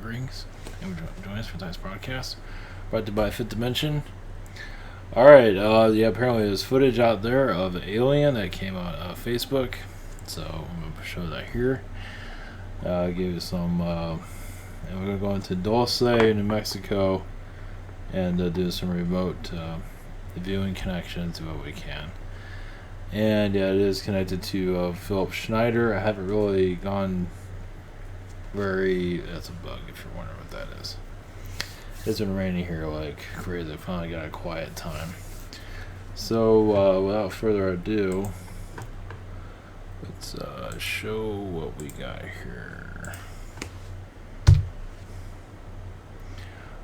Greetings, and join us for tonight's broadcast, brought to you by Fifth Dimension. Alright, yeah, apparently there's footage out there of an alien that came out of Facebook, so I'm going to show that here. Give you some, and we're going to go into Dulce, New Mexico, and do some remote viewing connections, do what we can. And yeah, it is connected to Philip Schneider. I haven't really gone that's a bug if you're wondering what that is. It's been raining here like crazy. I finally got a quiet time. So without further ado, let's show what we got here.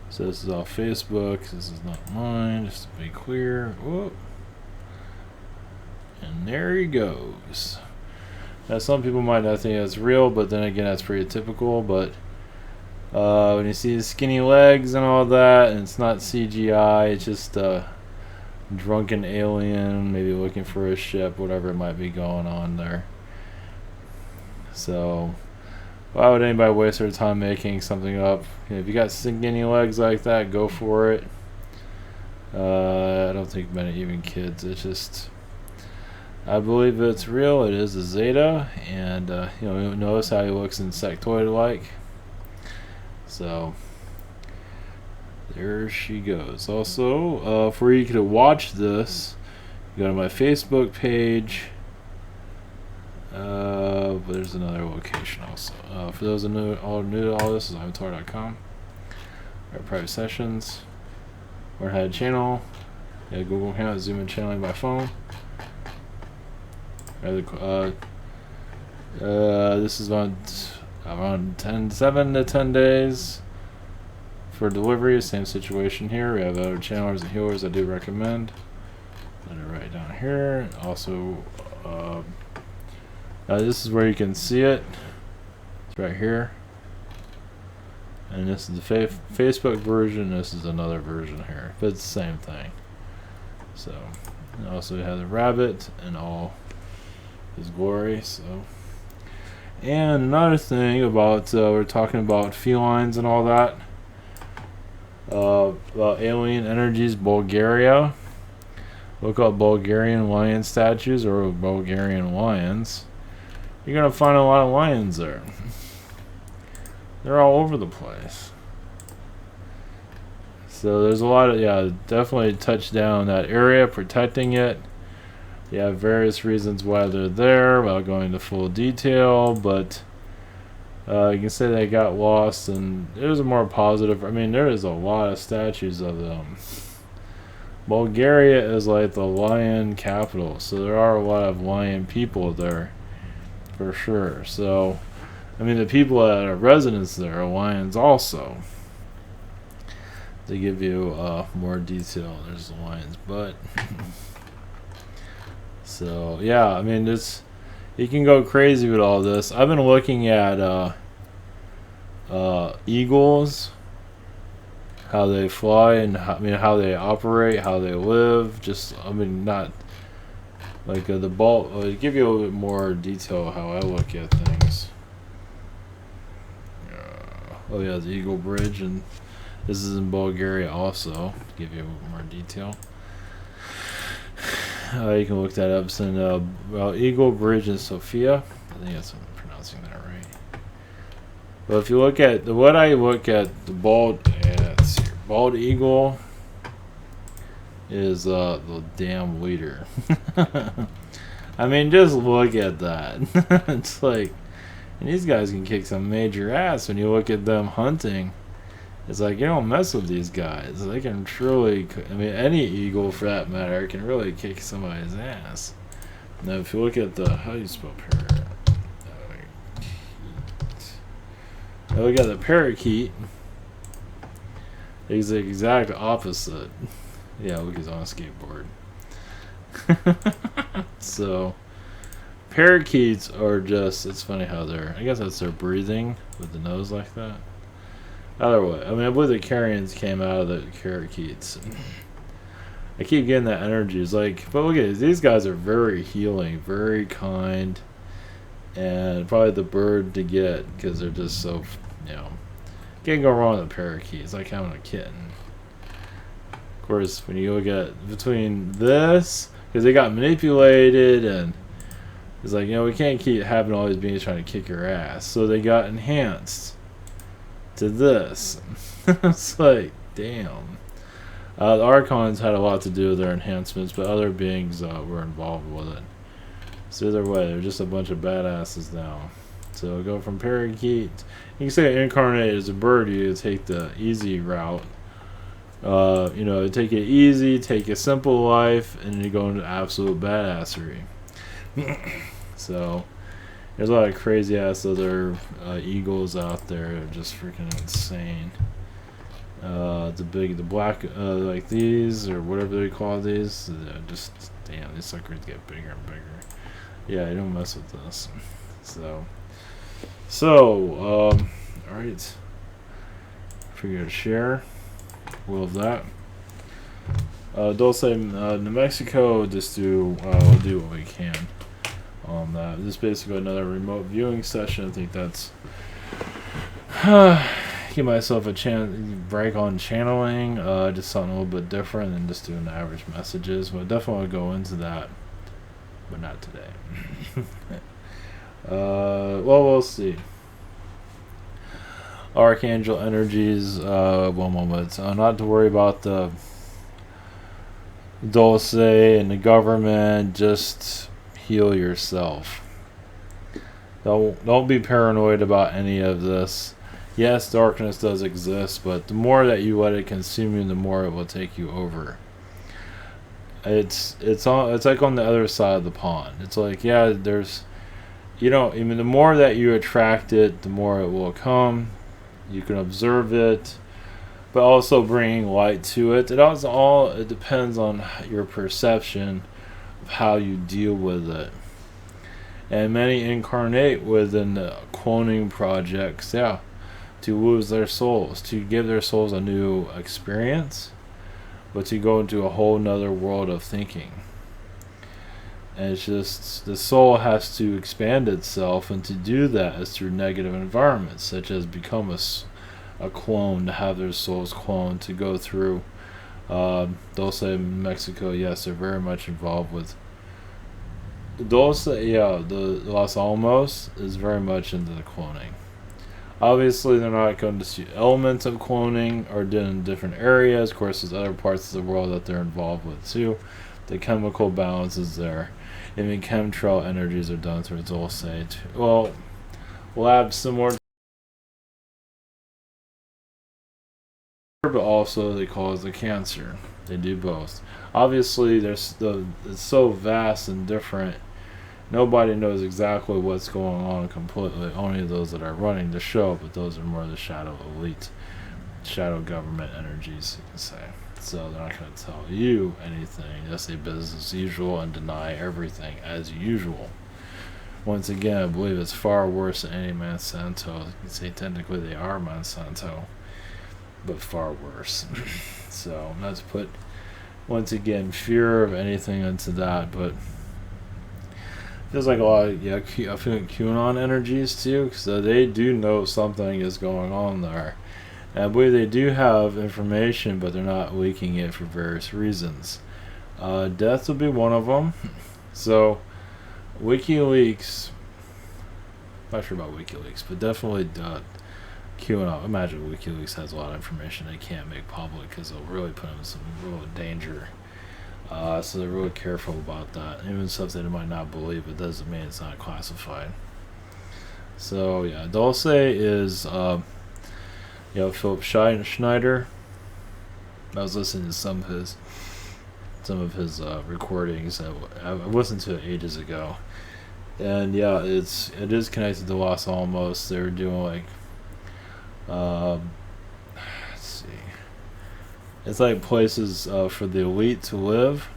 So this is off Facebook. This is not mine, just to be clear. Whoop. And there he goes. Now, some people might not think that's real, but then again, that's pretty typical. But when you see the skinny legs and all that, and it's not CGI, it's just a drunken alien, maybe looking for a ship, whatever it might be going on there. So, why would anybody waste their time making something up? If you got skinny legs like that, go for it. I don't think many, even kids. It's just, I believe it's real. It is a Zeta, and notice how he looks insectoid-like. So there she goes. Also, for you to watch this, go to my Facebook page. But there's another location also. For those all new to all this, is avatar.com. Our private sessions. Or had a channel. Yeah, Google Hangout, Zoom and channeling by phone. This is around 7 to 10 days for delivery. Same situation here. We have other channelers and healers I do recommend. Let it right down here. Also, this is where you can see it. It's right here. And this is the Facebook version. This is another version here. But it's the same thing. So, and also it has a rabbit and all his glory. So, and another thing about we're talking about felines and all that, about alien energies, Bulgaria. Look up Bulgarian lion statues or Bulgarian lions. You're gonna find a lot of lions there. They're all over the place. So there's a lot of, definitely touch down that area, protecting it. You have various reasons why they're there without going into full detail, but you can say they got lost, and there's a more positive. I mean, there is a lot of statues of them. Bulgaria is like the lion capital, so there are a lot of lion people there, for sure. So, I mean, the people that are residents there are lions also. They give you more detail. There's the lions, but. So yeah, I mean, you can go crazy with all this. I've been looking at eagles, how they fly, and how they operate, how they live. Just, I mean, not like the ball. Give you a little bit more detail how I look at things. Oh yeah, the Eagle Bridge, and this is in Bulgaria also. Give you a little more detail. You can look that up. It's in Eagle Bridge in Sofia. I think I'm pronouncing that right. But if you look at the bald eagle is the damn leader. I mean, just look at that. It's like, and these guys can kick some major ass when you look at them hunting. It's like, you don't mess with these guys. They can truly, I mean, any eagle for that matter can really kick somebody's ass. Now, if you look at how do you spell parrot? Now look at the parakeet. It's the exact opposite. Yeah, look, he's on a skateboard. So, parakeets are just, it's funny how I guess that's their breathing with the nose like that. Either way, I mean, I believe the carrions came out of the parakeets. I keep getting that energy. It's like, but look at these guys are very healing, very kind, and probably the bird to get because they're just so, Can't go wrong with a parakeet. It's like having a kitten. Of course, when you look at between this, because they got manipulated, and it's like, we can't keep having all these beings trying to kick your ass. So they got enhanced to this. It's like, damn. The Archons had a lot to do with their enhancements, but other beings were involved with it. So either way, they're just a bunch of badasses now. So go from parakeet. You can say incarnate as a bird. You take the easy route. Take it easy, take a simple life, and you go into absolute badassery. So there's a lot of crazy ass other eagles out there. They're just freaking insane. The black, like these or whatever they call these, just damn, these suckers get bigger and bigger. Yeah, you don't mess with this. All right. Figure to share. Will of that. Dulce, New Mexico, we'll do what we can on that. This is basically another remote viewing session. I think that's give myself a chance break on channeling, just something a little bit different than just doing average messages. But definitely go into that, but not today. We'll see. Archangel energies, one moment. Not to worry about the Dulce and the government. Just heal yourself. Don't be paranoid about any of this. Yes, darkness does exist, but the more that you let it consume you, the more it will take you over. It's like on the other side of the pond. It's like, yeah, there's, the more that you attract it, the more it will come. You can observe it, but also bringing light to it. It depends on your perception of how you deal with it. And many incarnate within the cloning projects, to lose their souls, to give their souls a new experience, but to go into a whole nother world of thinking. And it's just, the soul has to expand itself, and to do that is through negative environments, such as become a clone, to have their souls cloned, to go through. Dulce in Mexico, yes, they're very much involved with. Dulce, the Los Alamos is very much into the cloning. Obviously, they're not going to see elements of cloning or in different areas. Of course, there's other parts of the world that they're involved with too. The chemical balance is there. Even chemtrail energies are done through Dulce. Well, labs similar, but also they cause the cancer. They do both. Obviously, it's so vast and different. Nobody knows exactly what's going on completely. Only those that are running the show, but those are more the shadow elite, shadow government energies, you can say. So they're not going to tell you anything. They'll say business as usual and deny everything as usual. Once again, I believe it's far worse than any Monsanto. You can say technically they are Monsanto, but far worse. So not to put, once again, fear of anything into that, but feels like a lot of, I feel like QAnon energies too, because they do know something is going on there. And I believe they do have information, but they're not leaking it for various reasons. Death will be one of them. So, WikiLeaks, not sure about WikiLeaks, but definitely QAnon. Imagine WikiLeaks has a lot of information they can't make public because it'll really put them in some real danger. So they're really careful about that. Even stuff that they might not believe, it doesn't mean it's not classified. So yeah, Dulce is Philip Schneider. I was listening to some of his recordings. I listened to it ages ago, and yeah, it is connected to Los Alamos. They were doing like, let's see, it's like places for the elite to live.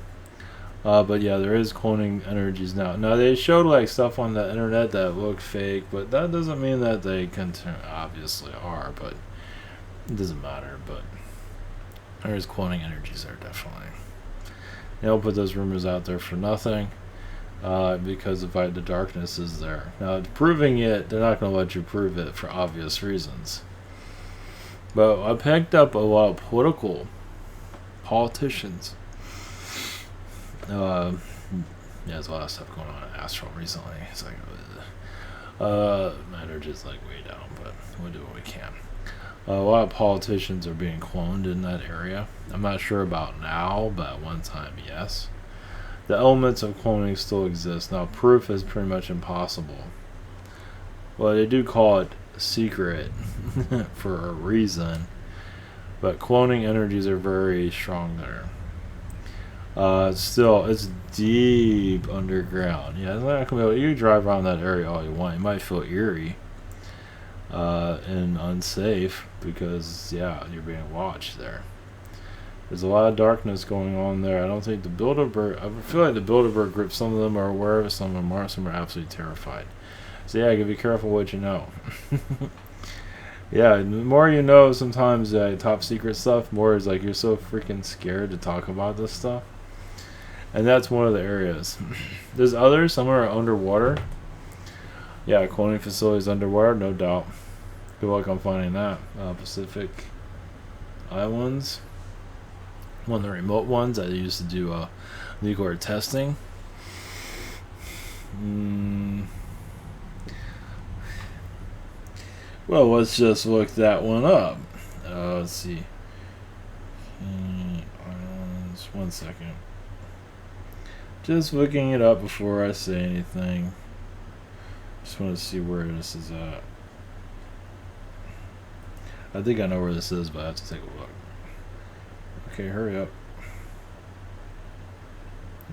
But yeah, there is cloning energies now. Now they showed like stuff on the internet that looked fake, but that doesn't mean that they obviously are. But it doesn't matter. But there is cloning energies there definitely. They don't put those rumors out there for nothing, because the darkness is there. Now proving it, they're not going to let you prove it for obvious reasons. But I picked up a lot of politicians. Yeah, there's a lot of stuff going on in Astral recently. It's like, my energy's like way down, but we'll do what we can. A lot of politicians are being cloned in that area. I'm not sure about now, but at one time, yes. The elements of cloning still exist. Now, proof is pretty much impossible. Well, they do call it secret for a reason, but cloning energies are very strong there. Still, it's deep underground. Yeah, it's not gonna be you drive around that area all you want. You might feel eerie and unsafe because, yeah, you're being watched there. There's a lot of darkness going on there. I don't think the Bilderberg... I feel like the Bilderberg group, some of them are aware of it, some of them aren't, some are absolutely terrified. So, yeah, you gotta be careful what you know. Yeah, the more you know, sometimes top secret stuff, more is like you're so freaking scared to talk about this stuff. And that's one of the areas. There's others, some are underwater. Yeah, cloning facilities underwater, no doubt. Good luck on finding that. Pacific Islands. One of the remote ones I used to do nuclear testing. Well, let's just look that one up. Let's see. Islands. 1 second. Just looking it up before I say anything. Just want to see where this is at. I think I know where this is, but I have to take a look. Okay, hurry up.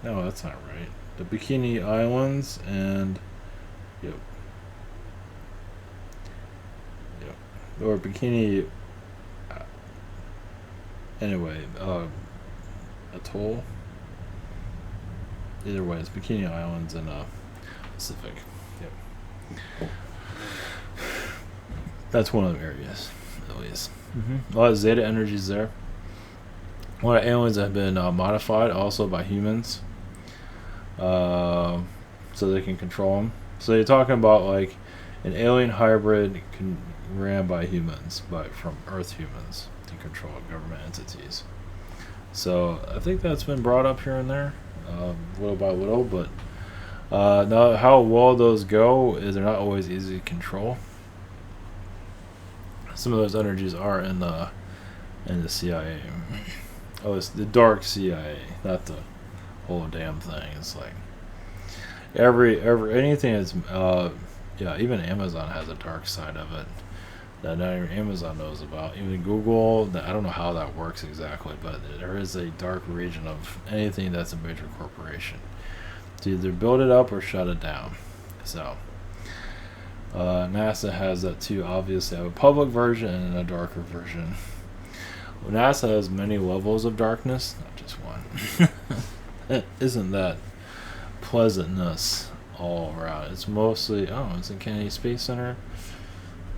No, that's not right. The Bikini Islands and... Yep. Or Bikini... Anyway, Atoll? Either way, it's Bikini Islands and Pacific. Yep. That's one of the areas, at least. A lot of Zeta energies there. A lot of aliens have been modified also by humans, so they can control them. So you're talking about like an alien hybrid ran by humans, from Earth humans to control government entities. So I think that's been brought up here and there, little by little. But now how well those go is they're not always easy to control. Some of those energies are in the CIA. Oh, it's the dark CIA, not the whole damn thing. It's like every anything that's yeah, even Amazon has a dark side of it that not even Amazon knows about. Even Google, I don't know how that works exactly, but there is a dark region of anything that's a major corporation. To either build it up or shut it down. So NASA has that too. Obviously, they have a public version and a darker version. Well, NASA has many levels of darkness, not just one. Isn't that pleasantness all around? It's mostly, it's in Kennedy Space Center.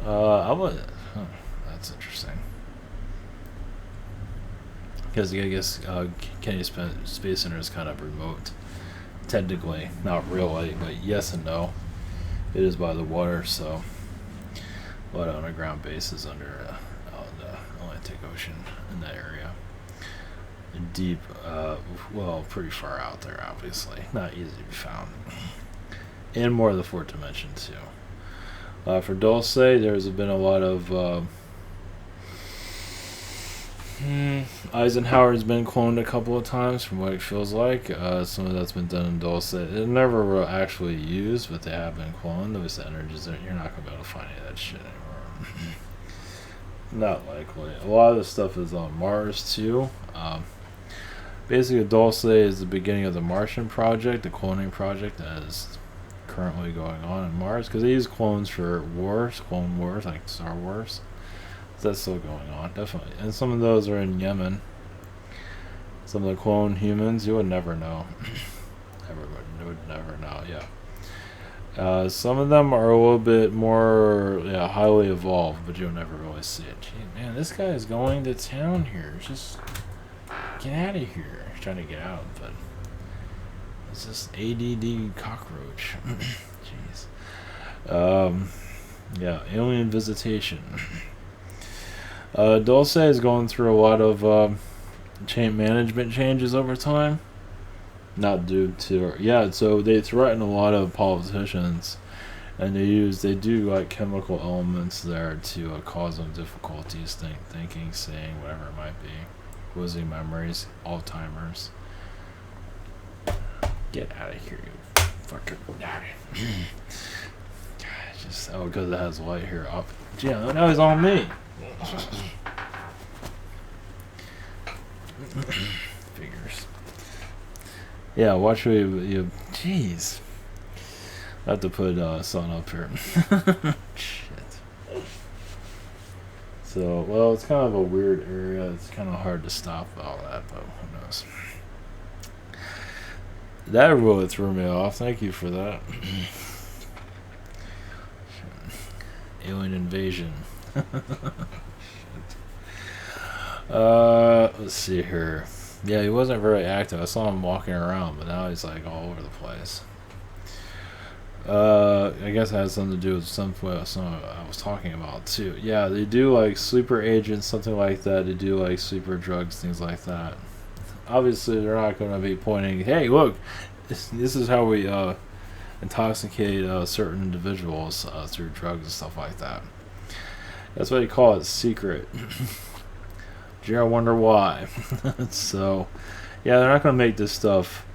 That's interesting. Because I guess Kennedy Space Center is kind of remote. Technically, not really, but yes and no. It is by the water, so a lot of underground bases under the Atlantic Ocean in that area. Deep, pretty far out there, obviously. Not easy to be found. And more of the fourth dimension, too. For Dulce, there's been a lot of... Eisenhower's been cloned a couple of times, from what it feels like. Some of that's been done in Dulce. It never actually used, but they have been cloned. Those energies, you're not going to be able to find any of that shit anymore. Not likely. A lot of the stuff is on Mars, too. Basically, Dulce is the beginning of the Martian project, the cloning project that is currently going on in Mars, because they use clones for clone wars, like Star Wars. So that's still going on, definitely. And some of those are in Yemen. Some of the clone humans, you would never know. Everybody would never know, yeah. Some of them are a little bit more highly evolved, but you'll never really see it. Gee, man, this guy is going to town here. Just get out of here. He's trying to get out, but it's just ADD cockroach. Jeez. Yeah, alien visitation. Dulce is going through a lot of chain management changes over time. Not due to so they threaten a lot of politicians, and they do like chemical elements there to cause them difficulties thinking, saying, whatever it might be, losing memories, Alzheimer's. Get out of here, you fucker! Just because it has light here up. Yeah, now he's on me. Figures. Yeah, watch you. Jeez. I have to put sun up here. Shit. So, well, it's kind of a weird area. It's kind of hard to stop all that, but who knows. That really threw me off. Thank you for that. Alien invasion. Let's see here. Yeah, he wasn't very active. I saw him walking around, but now he's like all over the place. I guess it has something to do with something I was talking about too. Yeah, they do like sleeper agents, something like that. They do like sleeper drugs, things like that. Obviously, they're not going to be pointing, hey, look, this is how we intoxicate certain individuals through drugs and stuff like that. That's why they call it secret. Gee, I wonder why. So, yeah, they're not going to make this stuff.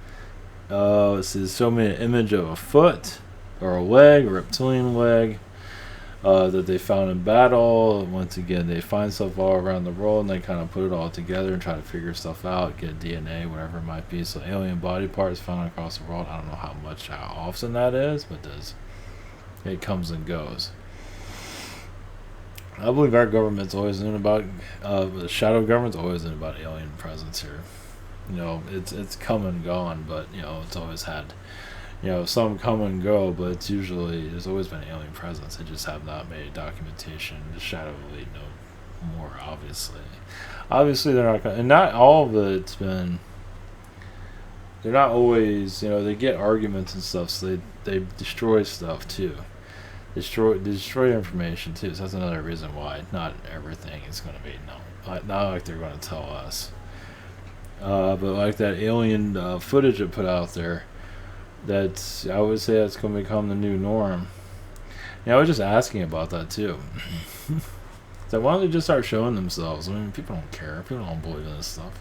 Let's see, show me an image of a foot or a leg, a reptilian leg that they found in battle. Once again, they find stuff all around the world and they kind of put it all together and try to figure stuff out, get DNA, whatever it might be. So, alien body parts found across the world. I don't know how often that is, but it comes and goes. I believe our government's always known about, the shadow government's always known about alien presence here. You know, it's come and gone, but, you know, it's always had, you know, some come and go, but it's usually, there's always been alien presence. They just have not made documentation, the shadow elite no more, obviously. Obviously, they're not going to, and not all of it's been, they're not always, you know, they get arguments and stuff, so they destroy stuff, too. Destroy information too. So that's another reason why not everything is going to be known. Not like they're going to tell us. But like that alien footage it put out there, I would say that's going to become the new norm. Yeah, I was just asking about that too. So why don't they just start showing themselves? I mean, people don't care. People don't believe in this stuff.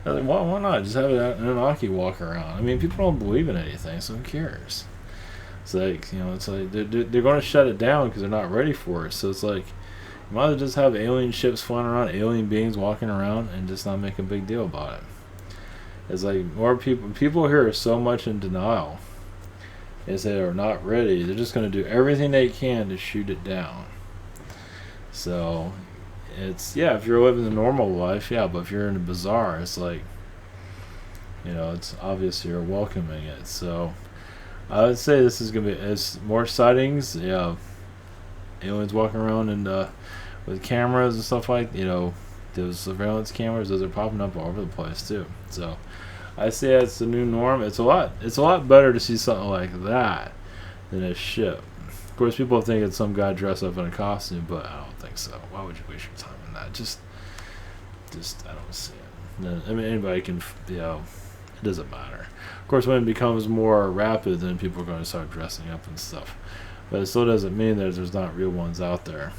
Like, why not just have an Anunnaki walk around? I mean, people don't believe in anything, so who cares? It's like, you know, it's like they're going to shut it down because they're not ready for it. So it's like, you might as well just have alien ships flying around, alien beings walking around, and just not make a big deal about it. It's like more people here are so much in denial as they are not ready. They're just going to do everything they can to shoot it down. So it's, yeah, if you're living the normal life, yeah, but if you're in a bazaar, it's like, you know, it's obvious you're welcoming it. So I would say this is going to be, as more sightings, yeah, aliens walking around and with cameras and stuff like, you know, those surveillance cameras, those are popping up all over the place too. So I say that's the new norm. It's a lot better to see something like that than a ship. Of course, people think it's some guy dressed up in a costume, but I don't think so. Why would you waste your time on that? Just I don't see it. I mean, anybody can, you know, it doesn't matter. Of course, when it becomes more rapid, then people are going to start dressing up and stuff. But it still doesn't mean that there's not real ones out there.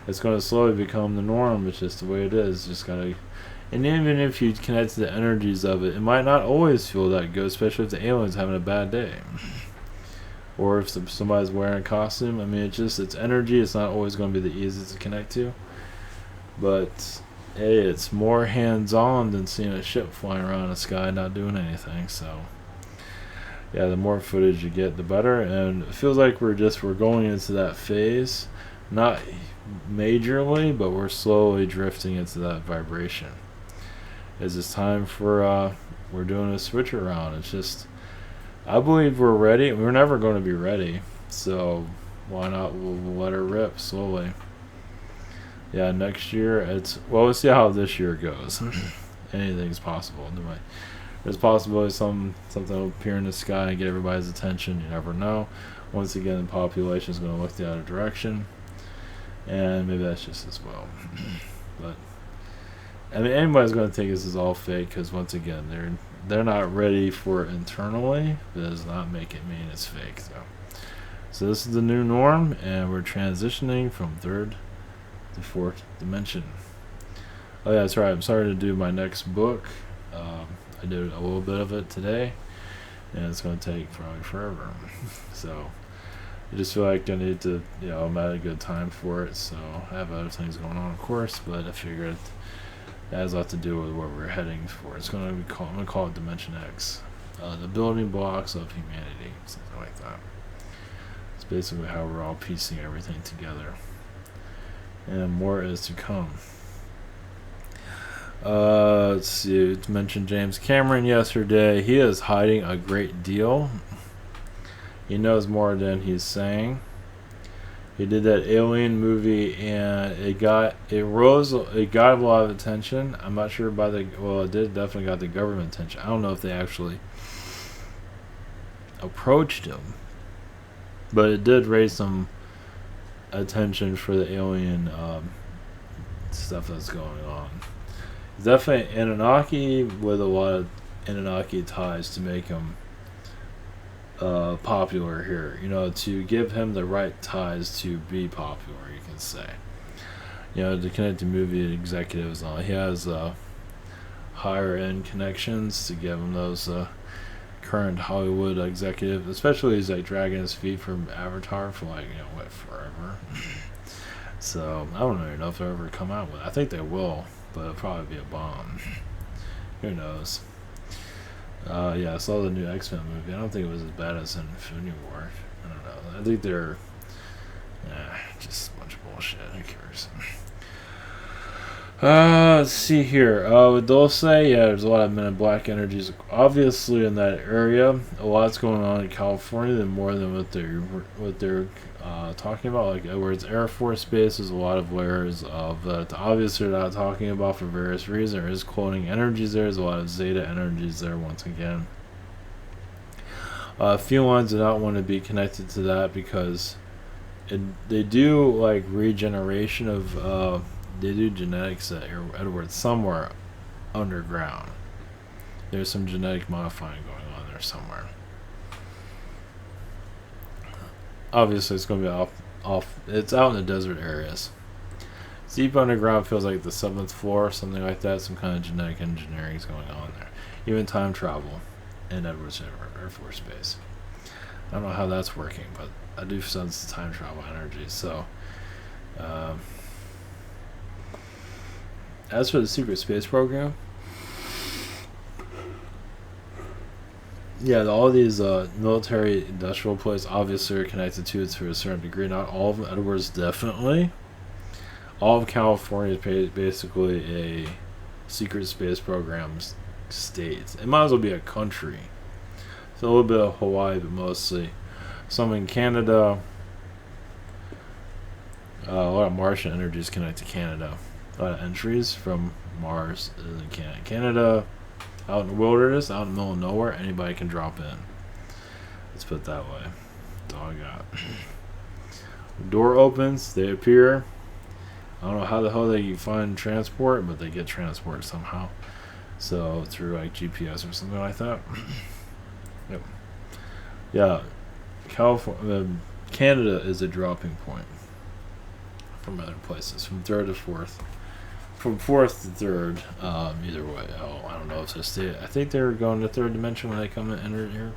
It's going to slowly become the norm. It's just the way it is. Just gotta, and even if you connect to the energies of it, it might not always feel that good, especially if the alien's having a bad day. Or if somebody's wearing a costume. I mean, it's energy. It's not always going to be the easiest to connect to. But hey, it's more hands-on than seeing a ship flying around the sky not doing anything. So yeah, the more footage you get, the better. And it feels like we're going into that phase, not majorly, but we're slowly drifting into that vibration. It's time for we're doing a switch around. It's just, I believe we're ready. We're never going to be ready, so why not? We'll let her rip slowly. Yeah, next year we'll see how this year goes. Anything's possible. There's possibility something will appear in the sky and get everybody's attention. You never know. Once again, the population is going to look the other direction. And maybe that's just as well. But I mean, anybody's going to think this is all fake because once again, they're not ready for it internally. But it does not make it mean it's fake. So this is the new norm, and we're transitioning from third to fourth dimension. Oh yeah, that's right. I'm sorry to do my next book. I did a little bit of it today, and it's going to take probably forever. So I just feel like I need to, I'm at a good time for it. So I have other things going on, of course, but I figured it has a lot to do with where we're heading for. It's going to be called, I'm going to call it Dimension X, the building blocks of humanity, something like that. It's basically how we're all piecing everything together, and more is to come. Let's see. To mention James Cameron yesterday, he is hiding a great deal. He knows more than he's saying. He did that Alien movie, and it got a lot of attention. I'm not sure it did definitely got the government attention. I don't know if they actually approached him, but it did raise some attention for the alien stuff that's going on. It's definitely Anunnaki with a lot of Anunnaki ties to make him popular here. To give him the right ties to be popular, you can say. To connect to movie executives, he has higher end connections to give him those current Hollywood executives, especially he's like dragging his feet from Avatar for forever. So I don't even know if they'll ever come out with it. I think they will, but it'll probably be a bomb. Who knows? I saw the new X-Men movie. I don't think it was as bad as Infinity War. I don't know. I think they're just a bunch of bullshit. Who cares? Let's see here. With Dulce, there's a lot of Men in Black energies. Obviously, in that area, a lot's going on in California, more than what they're talking about. Like Edwards Air Force Base, there's a lot of layers of that. Obviously, they're not talking about for various reasons. There is cloning energies there. There's a lot of Zeta energies there. Once again, a few ones do not want to be connected to that because they do like regeneration of. They do genetics at Edwards somewhere underground. There's some genetic modifying going on there somewhere. Obviously, it's going to be off. It's out in the desert areas. Deep underground feels like the 7th floor, something like that. Some kind of genetic engineering is going on there. Even time travel in Edwards Air Force Base. I don't know how that's working, but I do sense the time travel energy. So. As for the secret space program, all these military industrial places obviously are connected to it to a certain degree. Not all of them. Edwards definitely. All of California is basically a secret space program state. It might as well be a country. So a little bit of Hawaii, but mostly some in Canada. A lot of Martian energies connect to Canada. A lot of entries from Mars in Canada, out in the wilderness, out in the middle of nowhere. Anybody can drop in. Let's put it that way. That's all I got. The door opens, they appear. I don't know how the hell they find transport, but they get transport somehow. So through like GPS or something like that. Yep. Yeah, Canada is a dropping point from other places, from third to fourth. From fourth to third, either way. I don't know if it's I think they're going to third dimension when they come and enter here.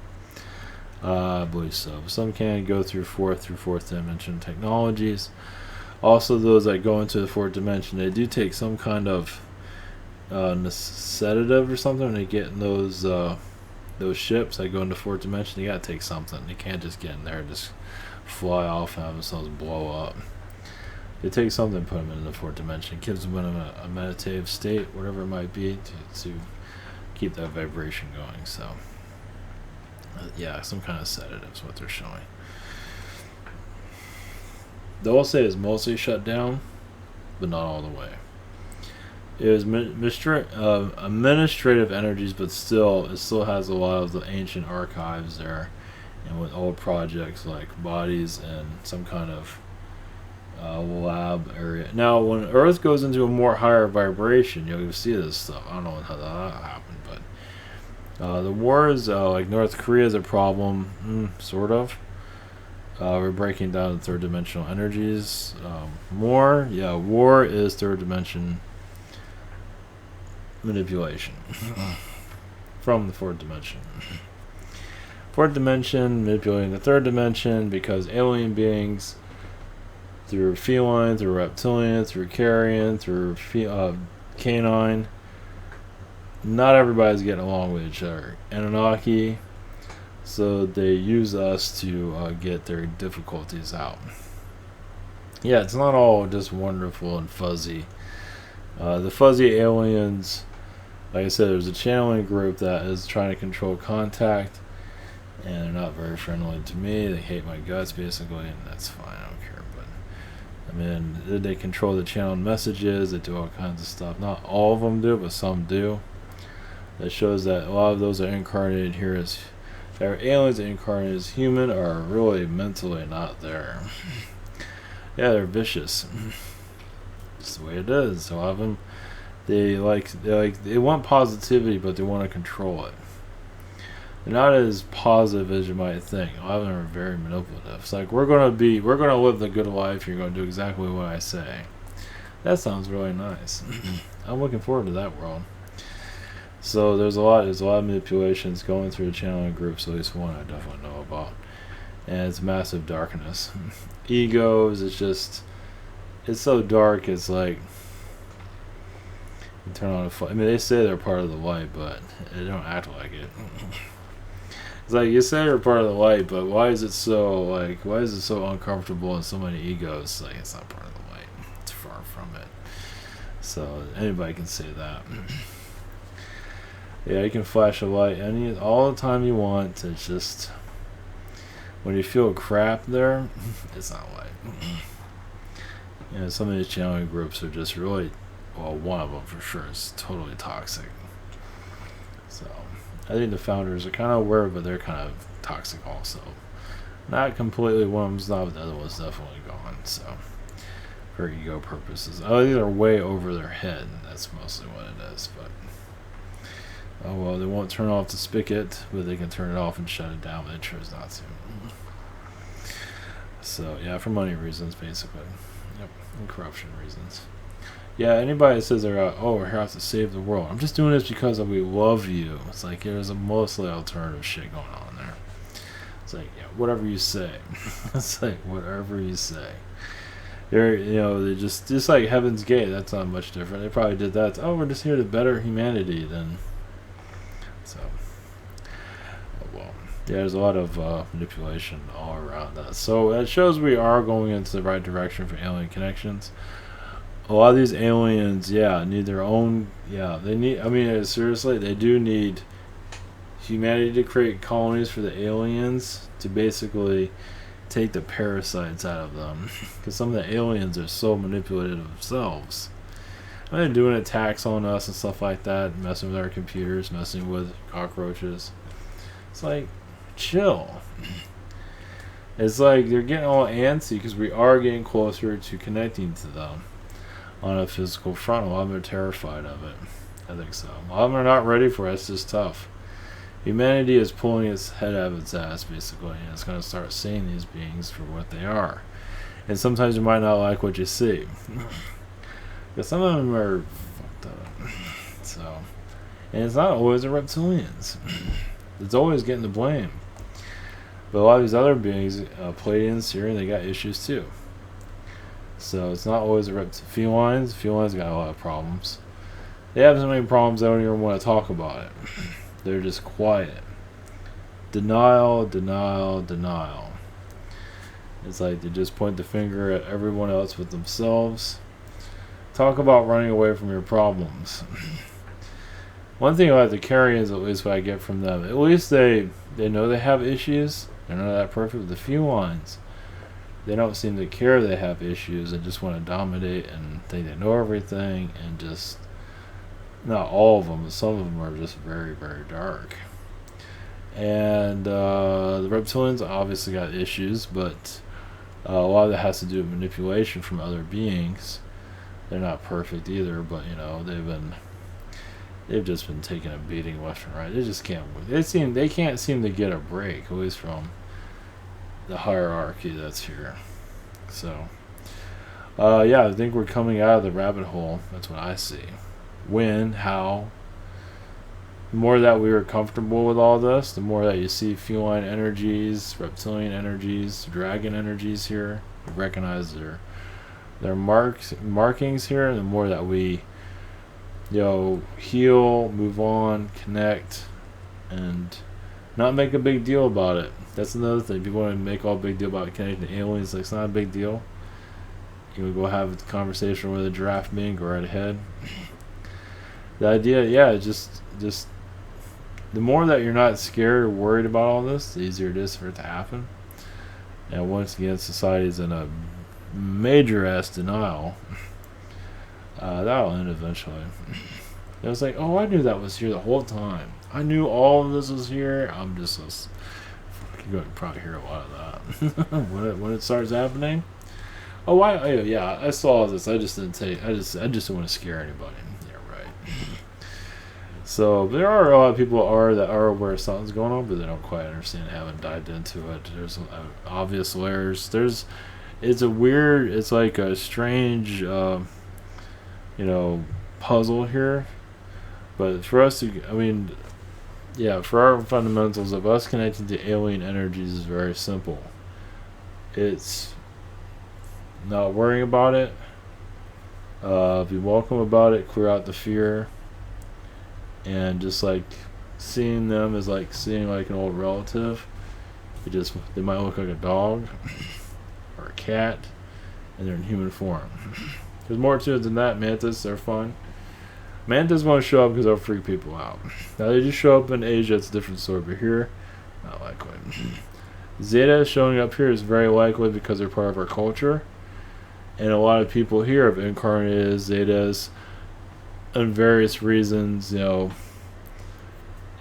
I believe so. Some can go through fourth dimension technologies. Also, those that go into the fourth dimension, they do take some kind of sedative or something. When they get in those ships that go into fourth dimension, they gotta take something. They can't just get in there and just fly off and have themselves blow up. They take something and put them in the fourth dimension. It gives them a meditative state, whatever it might be, to keep that vibration going. So, some kind of sedative is what they're showing. Dulce is mostly shut down, but not all the way. It was administrative energies, but it still has a lot of the ancient archives there, and with old projects like bodies and some kind of lab area. Now, when Earth goes into a more higher vibration, you'll see this stuff. I don't know how that happened, but the wars, like North Korea, is a problem, sort of. We're breaking down the third dimensional energies. War is third dimension manipulation from the fourth dimension. Fourth dimension manipulating the third dimension because alien beings, through feline, through reptilian, through carrion, through canine, not everybody's getting along with each other. Anunnaki, so they use us to get their difficulties out. Yeah, it's not all just wonderful and fuzzy. The fuzzy aliens, like I said, there's a channeling group that is trying to control contact, and they're not very friendly to me. They hate my guts, basically, and that's fine. I don't care. But I mean, they control the channeled messages. They do all kinds of stuff. Not all of them do, but some do. That shows that a lot of those that are incarnated here as that are aliens incarnated as human are really mentally not there. Yeah, they're vicious. It's the way it is. A lot of them, they want positivity, but they want to control it. They're not as positive as you might think. A lot of them are very manipulative. It's like we're gonna live the good life. You're gonna do exactly what I say. That sounds really nice. I'm looking forward to that world. So there's a lot of manipulations going through the channeling groups. At least one I definitely know about, and it's massive darkness. Egos, it's so dark. It's like you turn on I mean, they say they're part of the light, but they don't act like it. It's like you say you're part of the light, but why is it so uncomfortable and so many egos? Like it's not part of the light. It's far from it. So anybody can say that. Yeah, you can flash a light all the time you want. It's just when you feel crap there, it's not light. Some of these channeling groups are just really, well, one of them for sure is totally toxic. So I think the founders are kind of aware, but they're kind of toxic also. Not completely. One of them's not, but the other one's definitely gone. So for ego purposes, these are way over their head. That's mostly what it is. But oh well, they won't turn off the spigot, but they can turn it off and shut it down. But they choose not to. So yeah, for money reasons, basically. Yep, and corruption reasons. Yeah, anybody that says they're we're here to save the world. I'm just doing this because we love you. It's like there's a mostly alternative shit going on there. It's like, yeah, whatever you say. It's like whatever you say. They just like Heaven's Gate. That's not much different. They probably did that. We're just here to better humanity. Then, so, well, yeah, there's a lot of manipulation all around us. So it shows we are going into the right direction for alien connections. A lot of these aliens, need their own. They need. I mean, seriously, they do need humanity to create colonies for the aliens to basically take the parasites out of them. Because some of the aliens are so manipulative themselves. And they're doing attacks on us and stuff like that, messing with our computers, messing with cockroaches. It's like, chill. It's like they're getting all antsy because we are getting closer to connecting to them on a physical front. A lot of them are terrified of it. I think so. A lot of them are not ready for it. It's just tough. Humanity is pulling its head out of its ass, basically, and it's going to start seeing these beings for what they are. And sometimes you might not like what you see. Because some of them are fucked up. So, and it's not always the reptilians. It's always getting the blame. But a lot of these other beings, Pleiadians, Syrian, they got issues too. So it's not always the felines. Felines got a lot of problems. They have so many problems they don't even want to talk about it. They're just quiet. Denial, denial, denial. It's like they just point the finger at everyone else but themselves. Talk about running away from your problems. One thing about the Carrions, at least what I get from them, at least they know they have issues. They're not that perfect with the felines. They don't seem to care they have issues and just want to dominate and think they know everything, and just, not all of them, but some of them are just very, very dark. And the reptilians obviously got issues, but A lot of that has to do with manipulation from other beings. They're not perfect either, but they've just been taking a beating left and right. They just can't. They can't seem to get a break, at least from the hierarchy that's here. So, I think we're coming out of the rabbit hole. That's what I see. When, how. The more that we are comfortable with all this, the more that you see feline energies, reptilian energies, dragon energies here. You recognize their markings here, and the more that we heal, move on, connect, and not make a big deal about it. That's another thing. People want to make all big deal about connecting to aliens. Like, it's not a big deal. You would go have a conversation with a giraffe being, go right ahead. The idea, just the more that you're not scared or worried about all this, the easier it is for it to happen. And once again, society's in a major ass denial. That'll end eventually. It was like, oh, I knew that was here the whole time. I knew all of this was here. I'm just you're going to probably hear a lot of that when it starts happening. I saw this. I just didn't take. I just don't want to scare anybody. Yeah, right. So there are a lot of people that are aware something's going on, but they don't quite understand, haven't dived into it. There's obvious layers. It's like a strange, puzzle here. But for us for our fundamentals of us connecting to alien energies is very simple. It's not worrying about it. Be welcome about it. Clear out the fear. And just like seeing them as like seeing like an old relative. They might look like a dog or a cat, and they're in human form. There's more to it than that. Mantis, they're fun. Mantis want to show up because they'll freak people out. Now they just show up in Asia, it's a different story. But here, not likely. Zeta showing up here is very likely because they're part of our culture. And a lot of people here have incarnated as Zetas and various reasons. A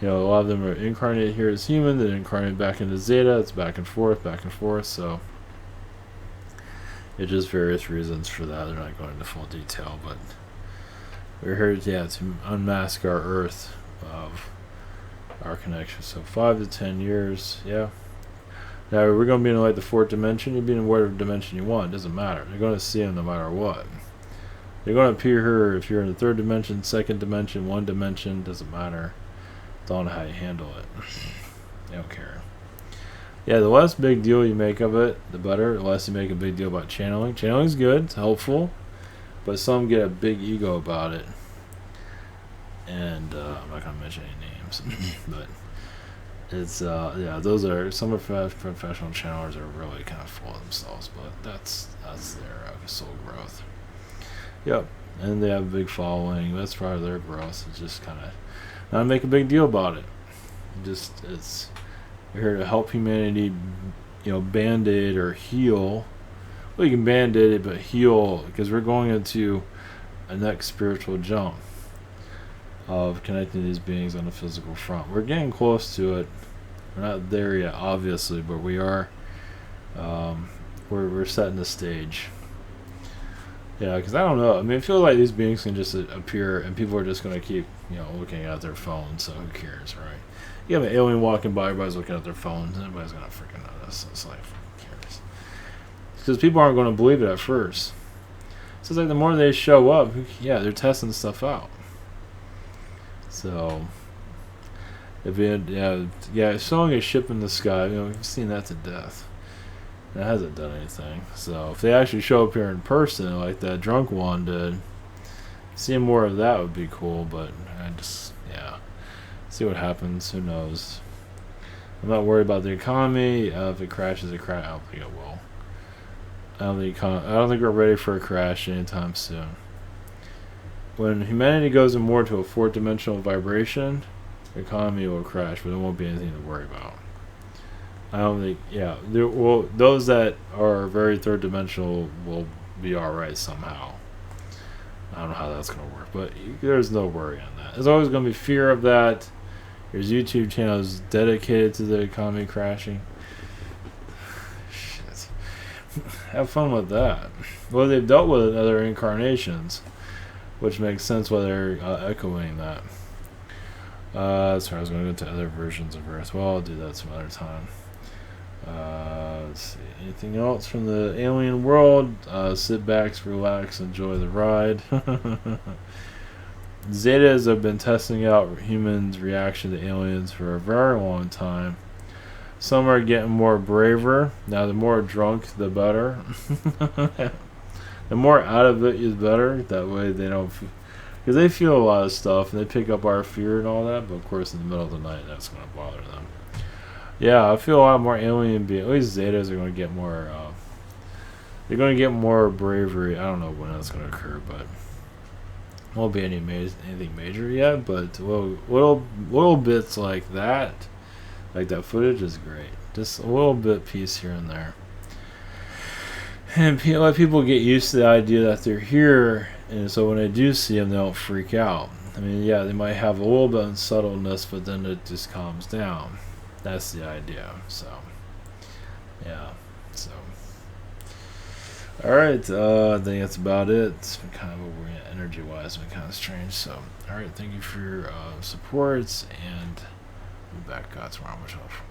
lot of them are incarnated here as human, then incarnated back into Zeta. It's back and forth. So it's just various reasons for that. They're not going into full detail, but we're here to unmask our Earth of our connection. So 5 to 10 years, yeah. Now we're going to be in like the 4th dimension. You'll be in whatever dimension you want. It doesn't matter. You're going to see them no matter what. They're going to appear here if you're in the 3rd dimension, 2nd dimension, 1 dimension. Doesn't matter. It's all how you handle it. They don't care. Yeah, the less big deal you make of it, the better. The less you make a big deal about channeling. Channeling's good. It's helpful. But some get a big ego about it. And I'm not going to mention any names. But it's, those are, some professional channelers are really kind of full of themselves. But that's their soul growth. Yep. And they have a big following. That's part of their growth. It's just kind of not make a big deal about it. It's we're here to help humanity, band-aid or heal. Well, you can band-aid it, but heal, because we're going into a next spiritual jump of connecting these beings on the physical front. We're getting close to it. We're not there yet, obviously, but we are. We're setting the stage. Yeah, because I don't know. I mean, it feels like these beings can just appear, and people are just going to keep, looking at their phones. So who cares, right? You have an alien walking by, everybody's looking at their phones, and everybody's going to freaking notice. It's like, who cares? Because people aren't going to believe it at first. So it's like the more they show up, they're testing stuff out. So, showing a ship in the sky, we've seen that to death. It hasn't done anything. So if they actually show up here in person, like that drunk one did, seeing more of that would be cool. But see what happens. Who knows? I'm not worried about the economy. If it crashes, I don't think it will. I don't think we're ready for a crash anytime soon. When humanity goes more to a 4th dimensional vibration, the economy will crash, but there won't be anything to worry about. I don't think, those that are very 3rd dimensional will be alright somehow. I don't know how that's going to work, but there's no worry on that. There's always going to be fear of that. There's YouTube channels dedicated to the economy crashing. Shit. Have fun with that. Well, they've dealt with it in other incarnations, which makes sense why they're echoing that. Sorry, I was going to go to other versions of Earth. Well, I'll do that some other time. Let's see. Anything else from the alien world? Sit back, relax, enjoy the ride. Zetas have been testing out humans' reaction to aliens for a very long time. Some are getting more braver. Now, the more drunk, the better. The more out of it is better. That way they don't... Because they feel a lot of stuff, and they pick up our fear and all that, but of course in the middle of the night, that's going to bother them. Yeah, I feel a lot more alien beings. At least Zetas are going to get more... they're going to get more bravery. I don't know when that's going to occur, but... Won't be anything major yet, but little bits like that footage is great. Just a little bit piece here and there, and let people get used to the idea that they're here, and so when they do see them, they don't freak out. I mean, yeah, they might have a little bit of subtleness, but then it just calms down. That's the idea. So, yeah. So. Alright, I think that's about it. It's been kind of energy-wise, been kind of strange. So, alright, thank you for your supports, and we'll be back tomorrow. Much love.